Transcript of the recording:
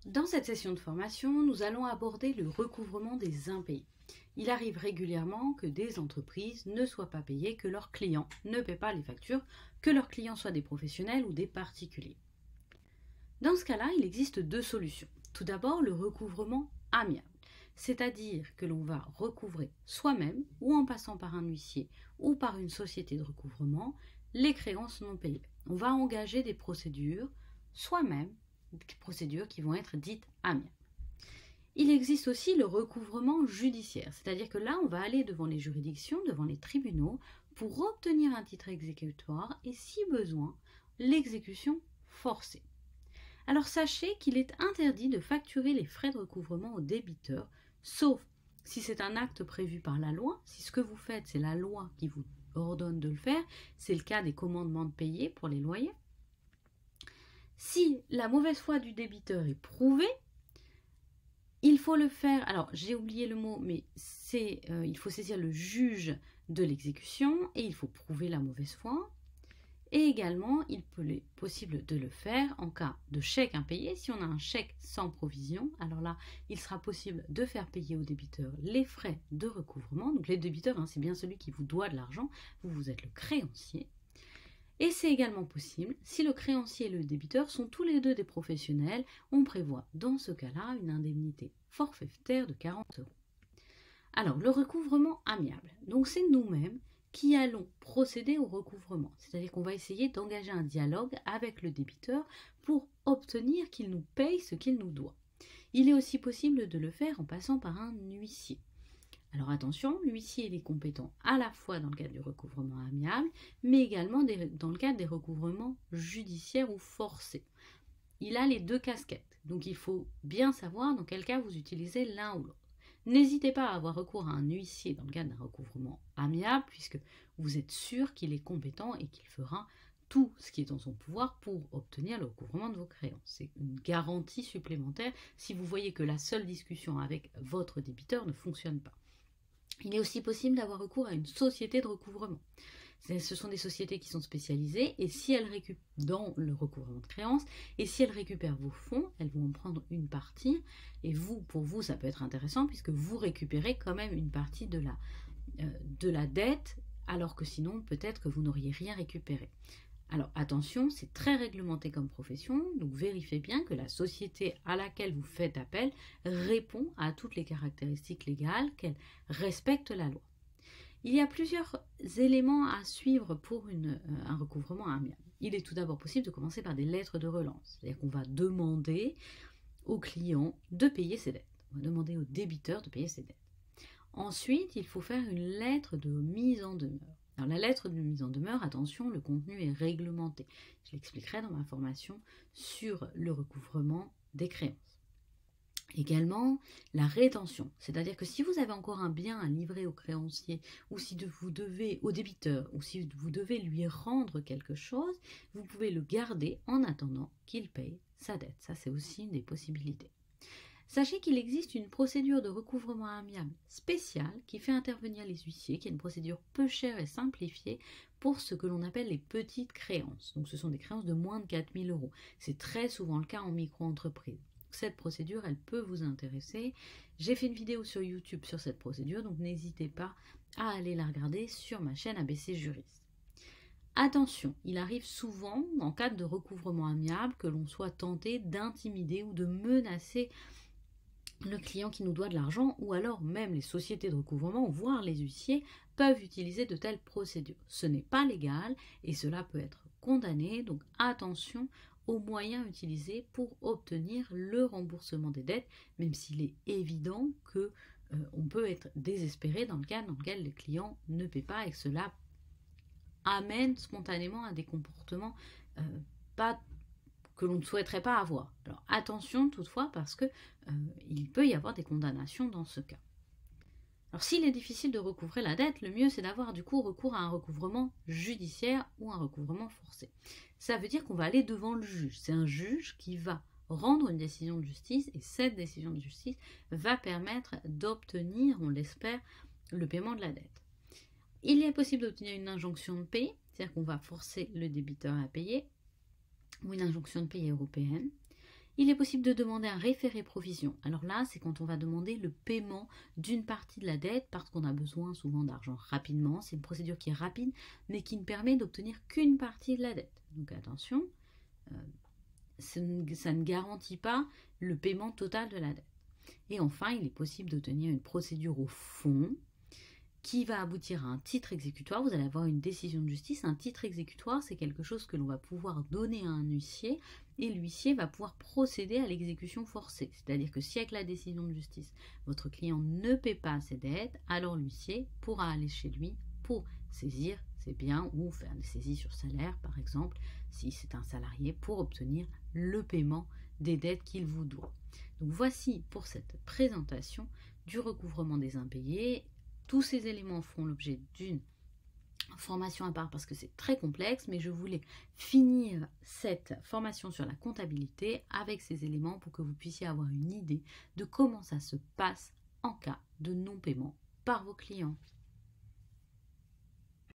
Dans cette session de formation, nous allons aborder le recouvrement des impayés. Il arrive régulièrement que des entreprises ne soient pas payées, que leurs clients ne paient pas les factures, que leurs clients soient des professionnels ou des particuliers. Dans ce cas-là, il existe deux solutions. Tout d'abord, le recouvrement amiable, c'est-à-dire que l'on va recouvrer soi-même ou en passant par un huissier ou par une société de recouvrement les créances non payées. On va engager des procédures soi-même, des procédures qui vont être dites amiables. Il existe aussi le recouvrement judiciaire, c'est-à-dire que là, on va aller devant les juridictions, devant les tribunaux, pour obtenir un titre exécutoire et, si besoin, l'exécution forcée. Alors sachez qu'il est interdit de facturer les frais de recouvrement au débiteur, sauf si c'est un acte prévu par la loi, si ce que vous faites, c'est la loi qui vous ordonne de le faire, c'est le cas des commandements de payer pour les loyers. Si la mauvaise foi du débiteur est prouvée, il faut le faire, alors j'ai oublié le mot, mais il faut saisir le juge de l'exécution et il faut prouver la mauvaise foi. Et également, il est possible de le faire en cas de chèque impayé. Si on a un chèque sans provision, alors là, il sera possible de faire payer au débiteur les frais de recouvrement. Donc les débiteurs, c'est bien celui qui vous doit de l'argent, vous êtes le créancier. Et c'est également possible, si le créancier et le débiteur sont tous les deux des professionnels, on prévoit dans ce cas-là une indemnité forfaitaire de 40 €. Alors, le recouvrement amiable, donc c'est nous-mêmes qui allons procéder au recouvrement. C'est-à-dire qu'on va essayer d'engager un dialogue avec le débiteur pour obtenir qu'il nous paye ce qu'il nous doit. Il est aussi possible de le faire en passant par un huissier. Alors attention, l'huissier est compétent à la fois dans le cadre du recouvrement amiable, mais également dans le cadre des recouvrements judiciaires ou forcés. Il a les deux casquettes, donc il faut bien savoir dans quel cas vous utilisez l'un ou l'autre. N'hésitez pas à avoir recours à un huissier dans le cadre d'un recouvrement amiable, puisque vous êtes sûr qu'il est compétent et qu'il fera tout ce qui est en son pouvoir pour obtenir le recouvrement de vos créances. C'est une garantie supplémentaire si vous voyez que la seule discussion avec votre débiteur ne fonctionne pas. Il est aussi possible d'avoir recours à une société de recouvrement. Ce sont des sociétés qui sont spécialisées et si elles récupèrent dans le recouvrement de créances et si elles récupèrent vos fonds, elles vont en prendre une partie et pour vous, ça peut être intéressant puisque vous récupérez quand même une partie de la dette alors que sinon peut-être que vous n'auriez rien récupéré. Alors attention, c'est très réglementé comme profession, donc vérifiez bien que la société à laquelle vous faites appel répond à toutes les caractéristiques légales, qu'elle respecte la loi. Il y a plusieurs éléments à suivre pour un recouvrement amiable. Il est tout d'abord possible de commencer par des lettres de relance, c'est-à-dire qu'on va demander au client de payer ses dettes, on va demander au débiteur de payer ses dettes. Ensuite, il faut faire une lettre de mise en demeure. Alors la lettre de mise en demeure, attention, le contenu est réglementé. Je l'expliquerai dans ma formation sur le recouvrement des créances. Également, la rétention, c'est-à-dire que si vous avez encore un bien à livrer au créancier ou si vous devez au débiteur ou si vous devez lui rendre quelque chose, vous pouvez le garder en attendant qu'il paye sa dette. Ça, c'est aussi une des possibilités. Sachez qu'il existe une procédure de recouvrement amiable spéciale qui fait intervenir les huissiers, qui est une procédure peu chère et simplifiée pour ce que l'on appelle les petites créances. Donc ce sont des créances de moins de 4 000 €. C'est très souvent le cas en micro-entreprise. Cette procédure, elle peut vous intéresser. J'ai fait une vidéo sur YouTube sur cette procédure, donc n'hésitez pas à aller la regarder sur ma chaîne ABC Juriste. Attention, il arrive souvent, en cas de recouvrement amiable, que l'on soit tenté d'intimider ou de menacer le client qui nous doit de l'argent, ou alors même les sociétés de recouvrement, voire les huissiers, peuvent utiliser de telles procédures. Ce n'est pas légal et cela peut être condamné, donc attention aux moyens utilisés pour obtenir le remboursement des dettes, même s'il est évident que on peut être désespéré dans le cas dans lequel le client ne paie pas et que cela amène spontanément à des comportements que l'on ne souhaiterait pas avoir. Alors attention toutefois parce que il peut y avoir des condamnations dans ce cas. Alors s'il est difficile de recouvrer la dette, le mieux c'est d'avoir du coup recours à un recouvrement judiciaire ou un recouvrement forcé. Ça veut dire qu'on va aller devant le juge. C'est un juge qui va rendre une décision de justice et cette décision de justice va permettre d'obtenir, on l'espère, le paiement de la dette. Il est possible d'obtenir une injonction de payer, c'est-à-dire qu'on va forcer le débiteur à payer, ou une injonction de payer européenne. Il est possible de demander un référé provision. Alors là, c'est quand on va demander le paiement d'une partie de la dette parce qu'on a besoin souvent d'argent rapidement. C'est une procédure qui est rapide, mais qui ne permet d'obtenir qu'une partie de la dette. Donc attention, ça ne garantit pas le paiement total de la dette. Et enfin, il est possible d'obtenir une procédure au fond qui va aboutir à un titre exécutoire. Vous allez avoir une décision de justice. Un titre exécutoire, c'est quelque chose que l'on va pouvoir donner à un huissier et l'huissier va pouvoir procéder à l'exécution forcée. C'est-à-dire que si avec la décision de justice, votre client ne paie pas ses dettes, alors l'huissier pourra aller chez lui pour saisir ses biens ou faire des saisies sur salaire, par exemple, si c'est un salarié, pour obtenir le paiement des dettes qu'il vous doit. Donc voici pour cette présentation du recouvrement des impayés. Tous ces éléments feront l'objet d'une formation à part parce que c'est très complexe, mais je voulais finir cette formation sur la comptabilité avec ces éléments pour que vous puissiez avoir une idée de comment ça se passe en cas de non-paiement par vos clients.